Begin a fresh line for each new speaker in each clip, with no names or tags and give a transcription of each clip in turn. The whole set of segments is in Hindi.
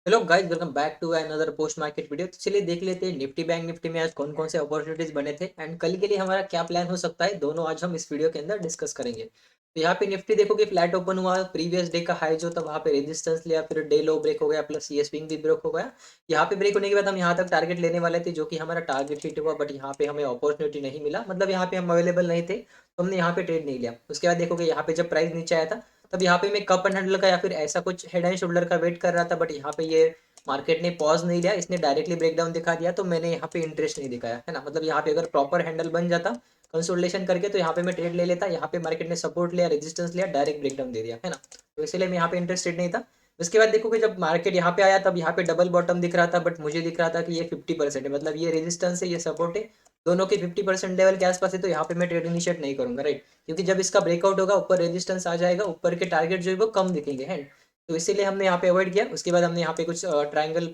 Hello guys, welcome back to another post market video. तो चलिए देख लेते हैं निफ्टी बैंक निफ्टी में आज कौन कौन से अपॉर्चुनिटीज बने थे एंड कल के लिए हमारा क्या प्लान हो सकता है, दोनों आज हम इस वीडियो के अंदर डिस्कस करेंगे। तो यहाँ पे निफ्टी देखो कि फ्लैट ओपन हुआ, प्रीवियस डे का हाई जो था वहाँ पे रेजिस्टेंस लिया, फिर डे लो ब्रेक हो गया, प्लस सीएसपी भी ब्रेक हो गया। यहाँ पे ब्रेक होने के बाद हम यहाँ तक टारगेट लेने वाले थे, जो कि हमारा टारगेट हिट हुआ, बट यहाँ पे हमें अपॉर्चुनिटी नहीं मिला, मतलब यहाँ पे हम अवेलेबल नहीं थे, तो हमने यहाँ पे ट्रेड नहीं लिया। उसके बाद देखोगे यहाँ पे जब प्राइस नीचे आया था, तब यहाँ पे मैं कप एंड हैंडल का या फिर ऐसा कुछ हेड एंड शोल्डर का वेट कर रहा था, बट यहाँ पे ये मार्केट ने पॉज नहीं लिया, इसने डायरेक्टली ब्रेकडाउन दिखा दिया, तो मैंने यहाँ पे इंटरेस्ट नहीं दिखाया, है ना। मतलब यहाँ पे अगर प्रॉपर हैंडल बन जाता कंसोलिडेशन करके, तो यहाँ पे मैं ट्रेड ले लेता। यहाँ पे मार्केट ने सपोर्ट लिया, रेजिस्टेंस लिया, डायरेक्ट ब्रेकडाउन दे दिया, है ना। तो इसलिए मैं यहाँ पे इंटरेस्टेड नहीं था। उसके बाद देखो कि जब मार्केट यहाँ पे आया, तब यहाँ पे डबल बॉटम दिख रहा था, बट मुझे दिख रहा था कि ये 50% है, मतलब ये रेजिस्टेंस है, ये सपोर्ट है, दोनों के 50% लेवल के आसपास है, तो यहाँ पे मैं ट्रेड इनिशिएट नहीं करूंगा, राइट। क्योंकि जब इसका ब्रेकआउट होगा, ऊपर रेजिस्टेंस आ जाएगा, ऊपर के टारगेट जो है वो कम दिखेंगे, है। तो इसीलिए हमने यहाँ पे अवॉइड किया। उसके बाद हमने यहाँ पे कुछ ट्रायंगल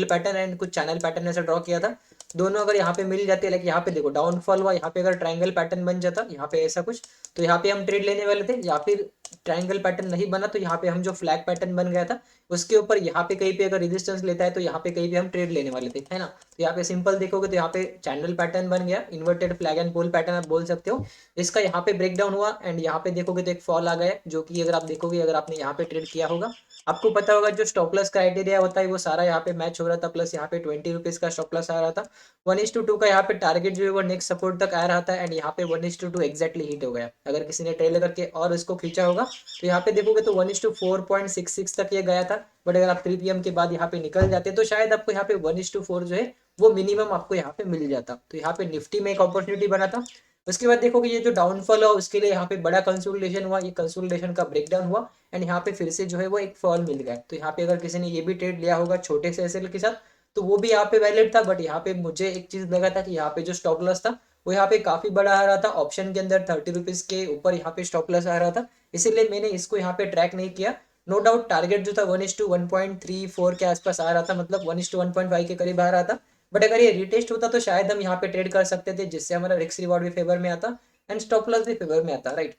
पैटर्न एंड कुछ चैनल पैटर्न ऐसा ड्रॉ किया था। दोनों अगर यहाँ पे मिल जाते, लाइक यहाँ पे देखो डाउनफॉल हुआ, यहाँ पे अगर ट्रायंगल पैटर्न बन जाता यहाँ पे ऐसा कुछ, तो यहाँ पे हम ट्रेड लेने वाले थे। या फिर ट्रायंगल पैटर्न नहीं बना, तो यहाँ पे हम जो फ्लैग पैटर्न बन गया था, उसके ऊपर यहाँ पे कहीं पे अगर रेजिस्टेंस लेता है, तो यहाँ पे कहीं पे हम ट्रेड लेने वाले थे, है ना। तो यहाँ पे सिंपल देखोगे तो यहाँ पे चैनल पैटर्न बन गया, inverted flag and pole pattern आप बोल सकते हो। इसका यहाँ पे ब्रेक डाउन हुआ एंड यहाँ पे देखोगे तो एक फॉल आ गया, जो कि अगर आप देखोगे, अगर आपने यहाँ पे ट्रेड किया होगा, आपको पता होगा जो स्टॉप लॉस क्राइटेरिया होता है वो सारा यहाँ पे मैच हो रहा था। प्लस यहाँ पे 20 रुपीज का स्टॉप लॉस आ रहा था, 1:2 का यहाँ पे टारगेट जो है वो नेक्स्ट सपोर्ट तक आ रहा था, एंड यहाँ पे 1:2 एग्जैक्टली हिट हो गया। अगर किसी ने ट्रेल करके और इसको खींचा होगा, तो यहाँ पे देखोगे तो 1:4.66 तक ये गया था। बट अगर आप 3 PM के बाद यहाँ पे निकल जाते, तो शायद आपको यहाँ पे 1:4 जो है वो मिनिमम आपको यहाँ पे मिल जाता। तो यहाँ पे निफ्टी में एक अपॉर्चुनिटी बना था। उसके बाद देखोगे ये जो डाउनफॉल हुआ, उसके लिए यहाँ पे बड़ा कंसोलिडेशन हुआ, ये कंसोलिडेशन का ब्रेकडाउन हुआ, एंड यहाँ पे फिर से जो है वो एक फॉल मिल गया। तो यहाँ पे अगर किसी ने ये भी ट्रेड लिया होगा छोटे से एसएल के साथ, तो वो भी यहाँ पे वैलिड था। बट यहाँ पे मुझे एक चीज लगा था कि यहाँ पे जो स्टॉप लॉस था वो यहाँ पे काफी बड़ा आ रहा था, ऑप्शन के अंदर 30 रुपीज के ऊपर यहाँ पे स्टॉप लॉस आ रहा था, इसीलिए मैंने इसको यहाँ पे ट्रैक नहीं किया। नो डाउट टारगेट जो था 1:1.34 के आसपास आ रहा था, मतलब 1:1.5 के करीब आ रहा था। बट अगर ये रिटेस्ट होता, तो शायद हम यहाँ पे ट्रेड कर सकते थे, जिससे हमारा रिस्क रिवॉर्ड भी फेवर में आता एंड स्टॉप लॉस भी फेवर में आता, राइट।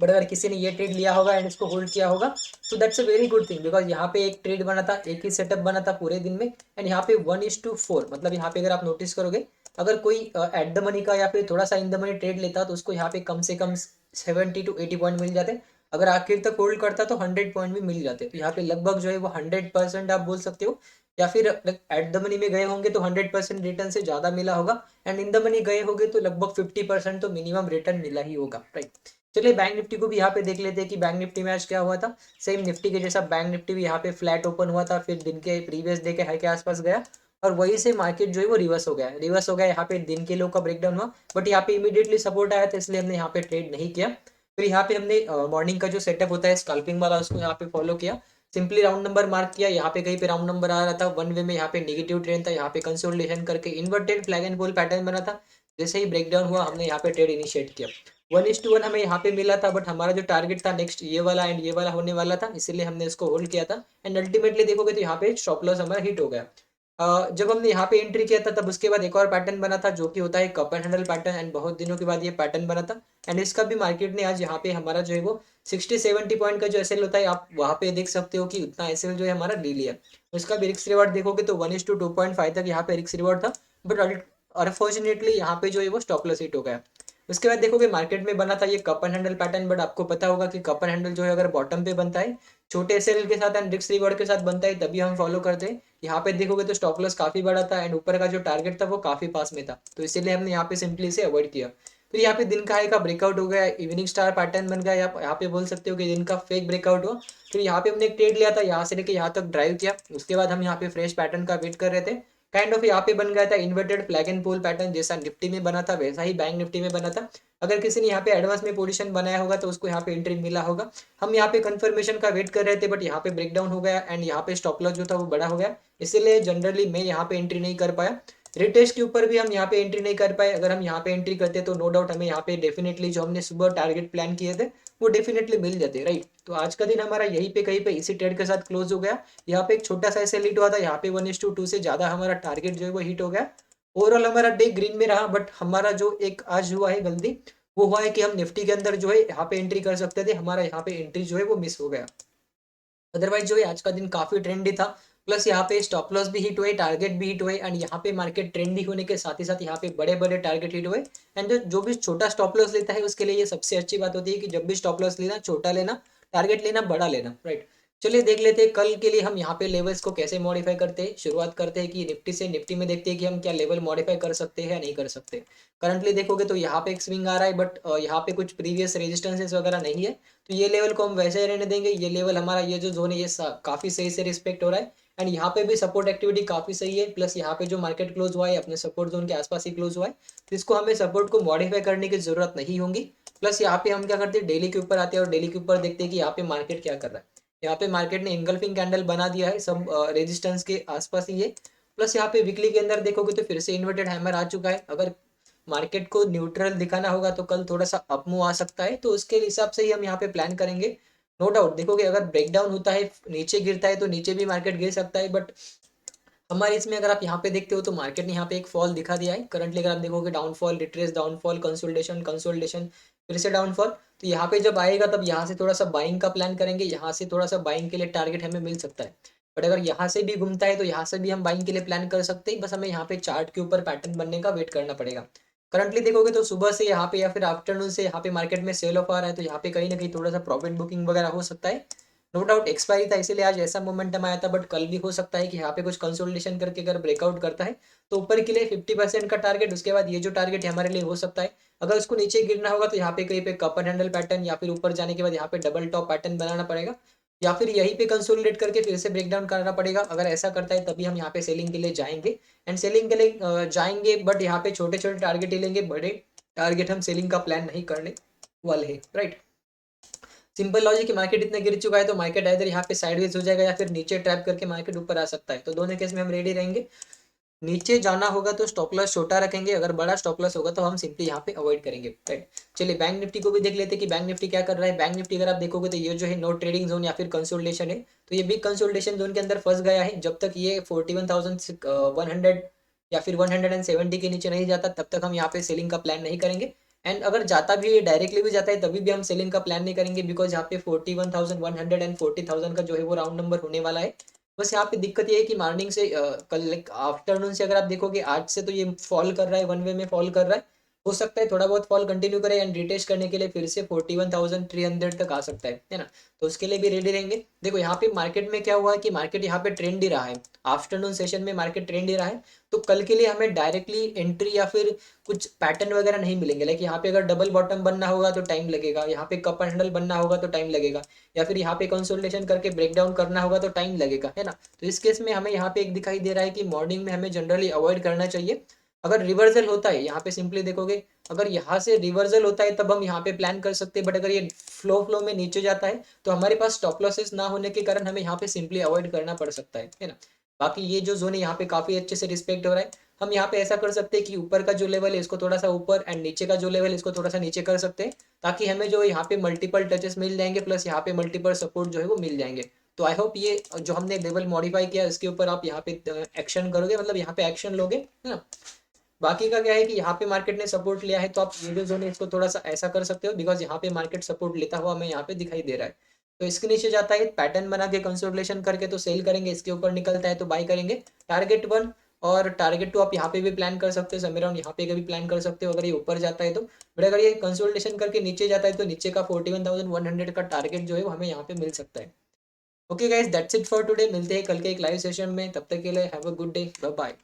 बट अगर किसी ने ये ट्रेड लिया होगा एंड इसको होल्ड किया होगा, तो that's a very good thing, because यहाँ पे एक ट्रेड बना था, एक ही सेटअप बना था पूरे दिन में, एंड यहाँ पे 1:4, मतलब यहाँ पे अगर आप नोटिस करोगे, अगर कोई एट द मनी का या फिर थोड़ा सा इन द मनी ट्रेड लेता, तो उसको यहाँ पे कम से कम 70 to 80 पॉइंट मिल जाते। अगर आखिर तक होल्ड करता, तो 100 पॉइंट भी मिल जाते। तो यहाँ पे लगभग जो है वो 100% आप बोल सकते हो, या फिर एट द मनी में गए होंगे तो 100% रिटर्न से ज्यादा मिला होगा, एंड इन द मनी गए होंगे तो लगभग 50% तो मिनिमम रिटर्न मिला ही होगा, राइट। चलिए बैंक निफ्टी को भी यहाँ पे देख लेते हैं कि बैंक निफ्टी में आज क्या हुआ था। सेम निफ्टी के जैसा बैंक निफ्टी भी यहाँ पे फ्लैट ओपन हुआ था, फिर दिन के प्रीवियस डे के हाई के आसपास गया, और वहीं से मार्केट जो है वो रिवर्स हो गया यहाँ पे दिन के लो का ब्रेकडाउन हुआ। बट यहाँ पे इमीडिएटली सपोर्ट आया था, इसलिए हमने यहाँ पे ट्रेड नहीं किया। फिर यहाँ पे हमने मॉर्निंग का जो सेटअप होता है स्कल्पिंग वाला, उसको यहाँ पे फॉलो किया, सिंपली राउंड नंबर मार्क किया। यहाँ पे कहीं पे राउंड नंबर आ रहा था, वन वे में यहाँ पे नेगेटिव ट्रेंड था, यहाँ पे कंसोलिडेशन करके inverted flag and pole pattern बना था। जैसे ही ब्रेकडाउन हुआ, हमने यहाँ पे ट्रेड इनिशिएट किया। 1:1 हमें यहाँ पे मिला था, बट हमारा जो टारगेट था नेक्स्ट ये वाला एंड ये वाला होने वाला था, इसीलिए हमने इसको होल्ड किया था। एंड अल्टीमेटली देखोगे तो यहाँ पे स्टॉप लॉस हमारा हिट हो गया। जब हमने यहाँ पे एंट्री किया था, तब उसके बाद एक और पैटर्न बना था, जो कि होता है cup and handle pattern, and बहुत दिनों के बाद ये पैटर्न बना था। एंड इसका भी मार्केट ने आज यहाँ पे हमारा जो है वो 60-70 पॉइंट का जो एसएल होता है, आप वहाँ पे देख सकते हो कि उतना एसएल जो है हमारा ले लिया। उसका भी रिस्क रिवॉर्ड देखोगे तो 1:2.5 तक यहाँ पे रिस्क रिवॉर्ड था, बट अनफॉर्चुनेटली यहाँ पे जो है वो स्टॉप लॉस हिट हो गया। उसके बाद देखोगे मार्केट में बना था ये cup and handle pattern, but आपको पता होगा कि कप एंड हैंडल जो है अगर बॉटम पे बनता है, छोटे एसएल के साथ एंड रिस्क रिवॉर्ड के साथ बनता है, तभी हम फॉलो करते हैं। यहाँ पे देखोगे तो स्टॉप लॉस काफी बड़ा था, एंड ऊपर का जो टारगेट था वो काफी पास में था, तो इसीलिए हमने यहाँ पे सिंपली इसे अवॉइड किया। फिर यहाँ पे दिन का हाई का ब्रेकआउट हो गया, इवनिंग स्टार पैटर्न बन गया, यहाँ पे बोल सकते हो कि दिन का फेक ब्रेकआउट हुआ। फिर यहाँ पे हमने एक ट्रेड लिया था, यहाँ से लेके यहाँ तक ड्राइव किया। उसके बाद हम यहाँ पे फ्रेश पैटर्न का वेट कर रहे थे। काइंड ऑफ यहाँ पे बन गया था inverted flag and pole pattern, जैसा निफ्टी में बना था वैसा ही बैंक निफ्टी में बना था। अगर किसी ने यहाँ पे एडवांस में पोजीशन बनाया होगा, तो उसको यहाँ पे एंट्री मिला होगा। हम यहाँ पे कंफर्मेशन का वेट कर रहे थे, बट यहाँ पे ब्रेकडाउन हो गया, एंड यहाँ पे स्टॉप लॉस जो था वो बड़ा हो गया, इसीलिए जनरली मैं यहाँ पे एंट्री नहीं कर पाया। रिटेस्ट के ऊपर भी हम यहाँ पे एंट्री नहीं कर पाए। अगर हम यहाँ पे एंट्री करते, तो नो डाउट हमें यहाँ पे डेफिनेटली जो हमने सुबह टारगेट प्लान किए थे वो डेफिनेटली मिल जाते, राइट। तो आज का दिन हमारा यहीं पे कहीं पे इसी ट्रेड के साथ क्लोज हो गया। यहाँ पे एक छोटा सा ऐसे हिट हुआ था, यहाँ पे 1:2 से ज्यादा हमारा टारगेट जो है वो हिट हो गया। ओवरऑल हमारा डे ग्रीन में रहा, बट हमारा जो एक आज हुआ है गलती, वो हुआ है कि हम निफ्टी के अंदर जो है यहाँ पे एंट्री कर सकते थे, हमारा यहाँ पे एंट्री जो है वो मिस हो गया। अदरवाइज जो है आज का दिन काफी ट्रेंडी था, प्लस यहाँ पे स्टॉप लॉस भी हिट हुए, टारगेट भी हिट हुए, एंड यहाँ पे मार्केट ट्रेंडी होने के साथ ही साथ यहाँ पे बड़े बड़े टारगेट हिट हुए। एंड जो भी छोटा स्टॉप लॉस लेता है उसके लिए ये सबसे अच्छी बात होती है कि जब भी स्टॉप लॉस लेना, छोटा लेना, टारगेट लेना बड़ा लेना, राइट। चलिए देख लेते हैं कल के लिए हम यहाँ पे लेवल्स को कैसे मॉडिफाई करते हैं। शुरुआत करते हैं कि निफ्टी से, निफ्टी में देखते हैं कि हम क्या लेवल मॉडिफाई कर सकते हैं या नहीं कर सकते। करंटली देखोगे तो यहाँ पे एक स्विंग आ रहा है, बट यहाँ पे कुछ प्रीवियस रेजिस्टेंसेस वगैरह नहीं है, तो ये लेवल को हम वैसे ही रहने देंगे। ये लेवल हमारा, ये जो जोन है, ये काफी सही से रिस्पेक्ट हो रहा है। एंड यहाँ पे भी सपोर्ट एक्टिविटी काफी सही है, प्लस यहाँ पे जो मार्केट क्लोज हुआ है अपने सपोर्ट जोन के आसपास ही क्लोज हुआ है, तो इसको हमें सपोर्ट को मॉडिफाई करने की जरूरत नहीं होगी। प्लस यहाँ पे हम क्या करते हैं, डेली के ऊपर आते हैं और डेली के ऊपर देखते हैं कि यहाँ पे मार्केट क्या कर रहा है। यहाँ पे मार्केट ने इंगल्फिंग कैंडल बना दिया है सब रेजिस्टेंस के आसपास ही है। प्लस यहाँ पे वीकली के अंदर देखोगे तो फिर से इन्वर्टेड हैमर आ चुका है। अगर मार्केट को न्यूट्रल दिखाना होगा तो कल थोड़ा सा अप मूव आ सकता है, तो उसके हिसाब से ही हम यहाँ पे प्लान करेंगे। नो डाउट देखोगे अगर ब्रेकडाउन होता है, नीचे गिरता है, तो नीचे भी मार्केट गिर सकता है, बट हमारे इसमें अगर आप यहाँ पे देखते हो तो मार्केट ने यहाँ पे एक फॉल दिखा दिया है। करंटली अगर आप देखोगे downfall, retrace, downfall, consolidation, consolidation, फिर से डाउनफॉल। तो यहाँ पे जब आएगा तब यहाँ से थोड़ा सा बाइंग का प्लान करेंगे, यहाँ से थोड़ा सा बाइंग के लिए टारगेट हमें मिल सकता है। बट अगर यहाँ से भी घूमता है तो यहाँ से भी हम बाइंग के लिए प्लान कर सकते हैं, बस हमें यहाँ पे चार्ट के ऊपर पैटर्न बनने का वेट करना पड़ेगा। करंटली देखोगे तो सुबह से यहाँ पे या फिर आफ्टरनून से यहाँ पे मार्केट में सेल ऑफ आ रहा है, तो यहाँ पे कहीं ना कहीं थोड़ा सा प्रॉफिट बुकिंग वगैरह हो सकता है। नो डाउट एक्सपायरी था इसीलिए आज ऐसा मोमेंटम आया था, बट कल भी हो सकता है कि यहाँ पे कुछ कंसोलिडेशन करके अगर ब्रेकआउट करता है तो ऊपर के लिए 50% का टारगेट, उसके बाद ये जो टारगेट हमारे लिए हो सकता है। अगर उसको नीचे गिरना होगा तो यहाँ पे कहीं पे कपर हैंडल पैटर्न, या फिर ऊपर जाने के बाद यहाँ पे डबल टॉप पैटर्न बनाना पड़ेगा, या फिर यहीं पे कंसोलिडेट करके फिर से ब्रेकडाउन करना पड़ेगा। अगर ऐसा करता है तभी हम यहाँ पे सेलिंग के लिए जाएंगे। एंड सेलिंग के लिए जाएंगे, बट यहाँ पे छोटे छोटे टारगेट ही लेंगे, बड़े टारगेट हम सेलिंग का प्लान नहीं करने वाले हैं, राइट। सिंपल लॉजिक कि मार्केट इतना गिर चुका है तो मार्केट इधर यहाँ पे साइडवेज हो जाएगा या फिर नीचे ट्रैप करके मार्केट ऊपर आ सकता है, तो दोनों केस में हम रेडी रहेंगे। नीचे जाना होगा तो स्टॉप लॉस छोटा रखेंगे, अगर बड़ा स्टॉप लॉस होगा तो हम सिंपली यहाँ पे अवॉइड करेंगे, राइट। चलिए बैंक निफ्टी को भी देख लेते हैं कि बैंक निफ्टी क्या कर रहा है। बैंक निफ्टी अगर आप देखोगे तो ये जो है नो ट्रेडिंग जोन या फिर कंसोलिडेशन है, तो ये बिग कंसोलिडेशन जोन के अंदर फंस गया है। जब तक ये 41,100 या फिर 170 के नीचे नहीं जाता तब तक हम यहाँ पे सेलिंग का प्लान नहीं करेंगे। एंड अगर जाता भी है, डायरेक्टली भी जाता है, तभी भी हम सेलिंग का प्लान नहीं करेंगे, बिकॉज यहाँ पे 41,100 एंड 40,000 का जो है वो राउंड नंबर होने वाला है। बस यहाँ पे दिक्कत ये है कि मॉर्निंग से कल आफ्टरनून से अगर आप देखोगे आज से, तो ये फॉल कर रहा है, वन वे में फॉल कर रहा है। हो सकता है थोड़ा बहुत फॉल कंटिन्यू करे एंड रिटेस्ट करने के लिए फिर से 41,300 तक आ सकता है ना। तो उसके लिए भी रेडी रहेंगे। देखो यहाँ पे मार्केट में क्या हुआ है कि मार्केट यहाँ पे ट्रेंड ही रहा है, आफ्टरनून सेशन में मार्केट ट्रेंड ही रहा है। तो कल के लिए हमें डायरेक्टली एंट्री या फिर कुछ पैटर्न वगैरह नहीं मिलेंगे। लाइक यहाँ पे अगर डबल बॉटम बनना होगा तो टाइम लगेगा, यहाँ पे कप हैंडल बनना होगा तो टाइम लगेगा, या फिर यहाँ पे कंसोलिडेशन करके ब्रेकडाउन करना होगा तो टाइम लगेगा, है ना। तो इस केस में हमें यहाँ पे एक दिखाई दे रहा है कि मॉर्निंग में हमें जनरली अवॉइड करना चाहिए। अगर रिवर्सल होता है, यहाँ पे सिंपली देखोगे अगर यहाँ से रिवर्सल होता है तब हम यहाँ पे प्लान कर सकते हैं, बट अगर ये फ्लो फ्लो में नीचे जाता है तो हमारे पास स्टॉप लॉसेस ना होने के कारण हमें यहाँ पे सिंपली अवॉइड करना पड़ सकता है ना। बाकी ये जो जोन है यहाँ पे काफी अच्छे से रिस्पेक्ट हो रहा है। हम यहाँ पे ऐसा कर सकते हैं कि ऊपर का जो लेवल है इसको थोड़ा सा ऊपर, एंड नीचे का जो लेवल है इसको थोड़ा सा नीचे कर सकते हैं, ताकि हमें जो यहाँ पे मल्टीपल टचेस मिल जाएंगे, प्लस यहाँ पे मल्टीपल सपोर्ट जो है वो मिल जाएंगे। तो आई होप ये जो हमने लेवल मॉडिफाई किया इसके ऊपर आप यहाँ पे एक्शन करोगे, मतलब यहाँ पे एक्शन लोगे, है ना। बाकी का क्या है कि यहाँ पे मार्केट ने सपोर्ट लिया है, तो आप ये जो जोन है इसको थोड़ा सा ऐसा कर सकते हो, बिकॉज यहाँ पे मार्केट सपोर्ट लेता हुआ हमें यहाँ पे दिखाई दे रहा है। तो इसके नीचे जाता है पैटर्न बना के कंसोलिडेशन करके तो सेल करेंगे, इसके ऊपर निकलता है तो बाई करेंगे। टारगेट 1 और टारगेट 2 आप यहाँ पे भी प्लान कर सकते हो, समय राउंड यहाँ पे कभी प्लान कर सकते हो अगर ये ऊपर जाता है तो। बट अगर ये कंसोलिडेशन करके नीचे जाता है तो नीचे का 41,100 का टारगेट जो है वो हमें यहाँ पे मिल सकता है। Okay guys, that's it for today. मिलते हैं कल के एक लाइव सेशन में, तब तक के लिए have a good day, bye bye.